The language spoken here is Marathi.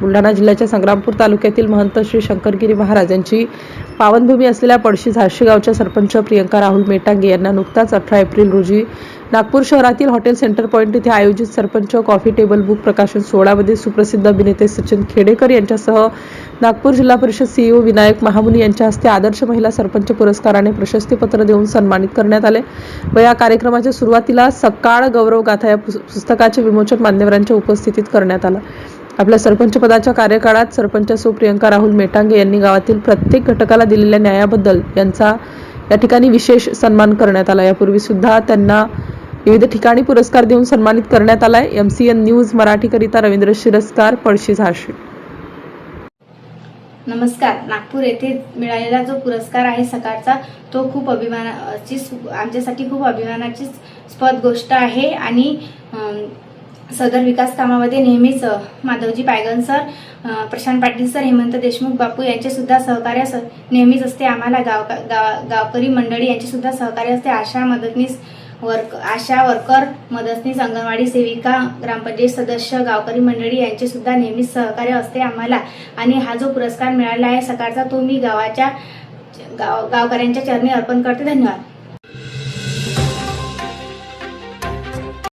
बुलढाणा जिल्ह्याच्या संग्रामपूर तालुक्यातील महंत श्री शंकरगिरी महाराज यांची पावनभूमी असलेल्या पळशी झारशी गावच्या सरपंच प्रियंका राहुल मेटांगे यांना नुकताच 18 एप्रिल रोजी नागपूर शहरातील हॉटेल सेंटर पॉइंट येथे आयोजित सरपंच कॉफी टेबल बुक प्रकाशन सोहळ्यामध्ये सुप्रसिद्ध अभिनेते सचिन खेडेकर यांच्यासह नागपूर जिल्हा परिषद सीईओ विनायक महामुनी यांच्या हस्ते आदर्श महिला सरपंच पुरस्काराने प्रशस्तीपत्र देऊन सन्मानित करण्यात आले व या कार्यक्रमाच्या सुरुवातीला सकाळ गौरव गाथा या पुस्तकाचे विमोचन मान्यवरांच्या उपस्थितीत करण्यात आलं। आपल्या सरपंच पदाच्या कार्यकाळात सरपंच सौ प्रियंका राहुल मेटांगे यांनी गावातील प्रत्येक घटकाला दिलेल्या न्यायाबद्दल यांचा या ठिकाणी विशेष सन्मान करण्यात आला। यापूर्वी सुद्धा त्यांना विविध ठिकाणी पुरस्कार देऊन सन्मानित करण्यात आलाय। MCN न्यूज मराठी करिता रवींद्र शिरस्कार, पळशी झारशी। नमस्कार। नागपूर येथे मिळालेला जो पुरस्कार आहे सकाळचा तो खूप आमच्यासाठी खूप अभिमानाची स्पद गोष्ट आहे आणि सदर विकास कामामध्ये नेहमीच माधवजी पायगन सर, प्रशांत पाटील सर, हेमंत देशमुख बापू यांचे सुद्धा सहकार्य नेहमीच असते। आम्हाला गावकरी मंडळी यांचे सुद्धा सहकार्य असते। आशा वर्कर, मदतनीस, अंगणवाडी सेविका, ग्रामपंचायत सदस्य, गावकरी मंडळी यांचे सुद्धा नेहमीच सहकार्य असते आम्हाला। आणि हा जो पुरस्कार मिळाला आहे सकाळचा तो मी गावकऱ्यांच्या चरणी अर्पण करते। धन्यवाद।